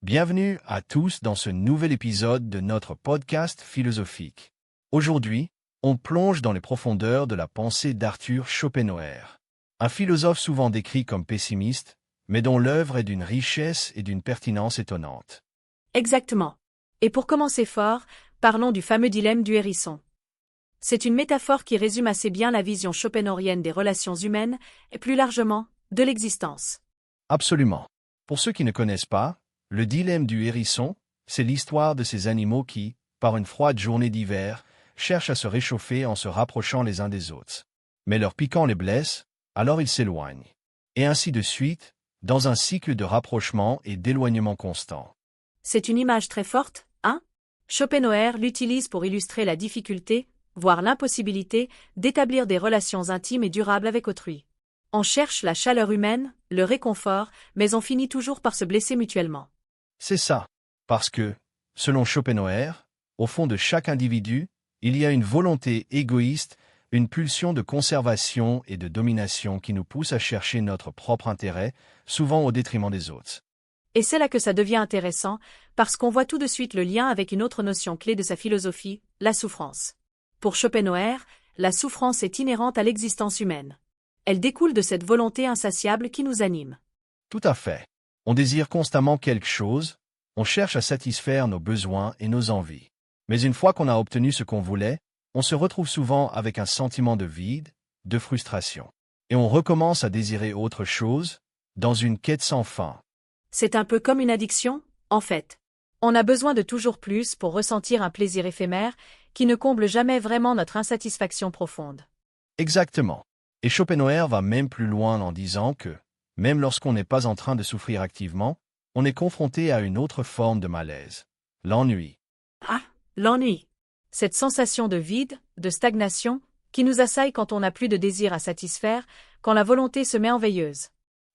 Bienvenue à tous dans ce nouvel épisode de notre podcast philosophique. Aujourd'hui, on plonge dans les profondeurs de la pensée d'Arthur Schopenhauer, un philosophe souvent décrit comme pessimiste, mais dont l'œuvre est d'une richesse et d'une pertinence étonnantes. Exactement. Et pour commencer fort, parlons du fameux dilemme du hérisson. C'est une métaphore qui résume assez bien la vision schopenhauerienne des relations humaines et plus largement, de l'existence. Absolument. Pour ceux qui ne connaissent pas, le dilemme du hérisson, c'est l'histoire de ces animaux qui, par une froide journée d'hiver, cherchent à se réchauffer en se rapprochant les uns des autres. Mais leur piquant les blesse, alors ils s'éloignent. Et ainsi de suite, dans un cycle de rapprochement et d'éloignement constant. C'est une image très forte, hein? Schopenhauer l'utilise pour illustrer la difficulté, voire l'impossibilité, d'établir des relations intimes et durables avec autrui. On cherche la chaleur humaine, le réconfort, mais on finit toujours par se blesser mutuellement. C'est ça, parce que, selon Schopenhauer, au fond de chaque individu, il y a une volonté égoïste, une pulsion de conservation et de domination qui nous pousse à chercher notre propre intérêt, souvent au détriment des autres. Et c'est là que ça devient intéressant, parce qu'on voit tout de suite le lien avec une autre notion clé de sa philosophie, la souffrance. Pour Schopenhauer, la souffrance est inhérente à l'existence humaine. Elle découle de cette volonté insatiable qui nous anime. Tout à fait. On désire constamment quelque chose, on cherche à satisfaire nos besoins et nos envies. Mais une fois qu'on a obtenu ce qu'on voulait, on se retrouve souvent avec un sentiment de vide, de frustration. Et on recommence à désirer autre chose, dans une quête sans fin. C'est un peu comme une addiction, en fait. On a besoin de toujours plus pour ressentir un plaisir éphémère qui ne comble jamais vraiment notre insatisfaction profonde. Exactement. Et Schopenhauer va même plus loin en disant que, même lorsqu'on n'est pas en train de souffrir activement, on est confronté à une autre forme de malaise, l'ennui. Ah, l'ennui. Cette sensation de vide, de stagnation, qui nous assaille quand on n'a plus de désir à satisfaire, quand la volonté se met en veilleuse.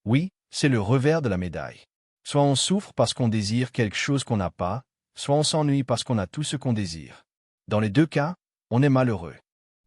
Oui, c'est le revers de la médaille. Soit on souffre parce qu'on désire quelque chose qu'on n'a pas, soit on s'ennuie parce qu'on a tout ce qu'on désire. Dans les deux cas, on est malheureux.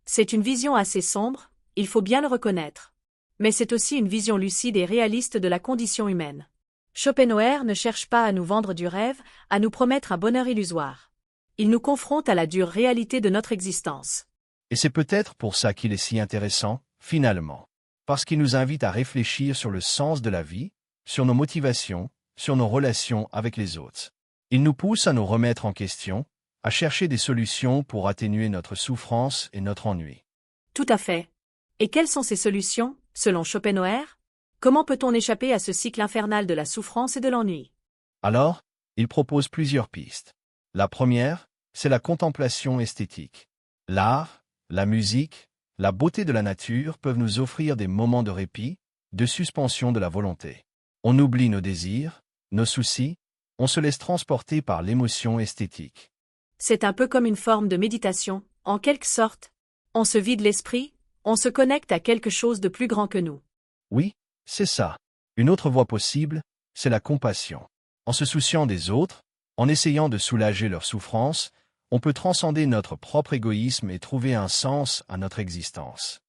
C'est une vision assez sombre, il faut bien le reconnaître. Mais c'est aussi une vision lucide et réaliste de la condition humaine. Schopenhauer ne cherche pas à nous vendre du rêve, à nous promettre un bonheur illusoire. Il nous confronte à la dure réalité de notre existence. Et c'est peut-être pour ça qu'il est si intéressant, finalement. Parce qu'il nous invite à réfléchir sur le sens de la vie, sur nos motivations, sur nos relations avec les autres. Il nous pousse à nous remettre en question, à chercher des solutions pour atténuer notre souffrance et notre ennui. Tout à fait. Et quelles sont ces solutions, selon Schopenhauer? Comment peut-on échapper à ce cycle infernal de la souffrance et de l'ennui? Alors, il propose plusieurs pistes. La première, c'est la contemplation esthétique. L'art, la musique, la beauté de la nature peuvent nous offrir des moments de répit, de suspension de la volonté. On oublie nos désirs, nos soucis, on se laisse transporter par l'émotion esthétique. C'est un peu comme une forme de méditation, en quelque sorte. On se vide l'esprit, on se connecte à quelque chose de plus grand que nous. Oui, c'est ça. Une autre voie possible, c'est la compassion. En se souciant des autres, en essayant de soulager leur souffrance, on peut transcender notre propre égoïsme et trouver un sens à notre existence.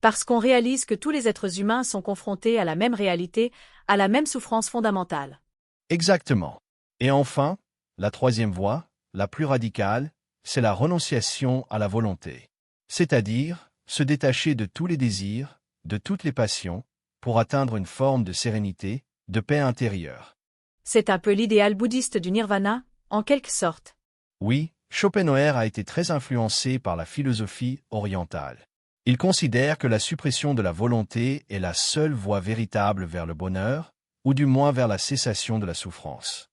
Parce qu'on réalise que tous les êtres humains sont confrontés à la même réalité, à la même souffrance fondamentale. Exactement. Et enfin, la troisième voie, la plus radicale, c'est la renonciation à la volonté. C'est-à-dire, se détacher de tous les désirs, de toutes les passions, pour atteindre une forme de sérénité, de paix intérieure. C'est un peu l'idéal bouddhiste du nirvana, en quelque sorte. Oui, Schopenhauer a été très influencé par la philosophie orientale. Il considère que la suppression de la volonté est la seule voie véritable vers le bonheur, ou du moins vers la cessation de la souffrance.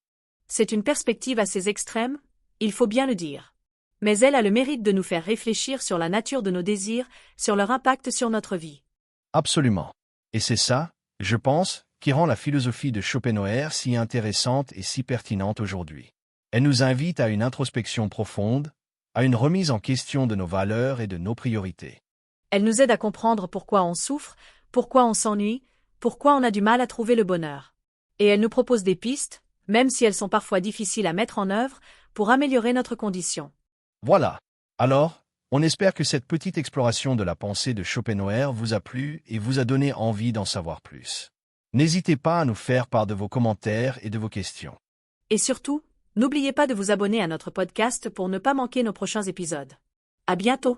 C'est une perspective assez extrême, il faut bien le dire. Mais elle a le mérite de nous faire réfléchir sur la nature de nos désirs, sur leur impact sur notre vie. Absolument. Et c'est ça, je pense, qui rend la philosophie de Schopenhauer si intéressante et si pertinente aujourd'hui. Elle nous invite à une introspection profonde, à une remise en question de nos valeurs et de nos priorités. Elle nous aide à comprendre pourquoi on souffre, pourquoi on s'ennuie, pourquoi on a du mal à trouver le bonheur. Et elle nous propose des pistes, même si elles sont parfois difficiles à mettre en œuvre, pour améliorer notre condition. Voilà. Alors, on espère que cette petite exploration de la pensée de Schopenhauer vous a plu et vous a donné envie d'en savoir plus. N'hésitez pas à nous faire part de vos commentaires et de vos questions. Et surtout, n'oubliez pas de vous abonner à notre podcast pour ne pas manquer nos prochains épisodes. À bientôt!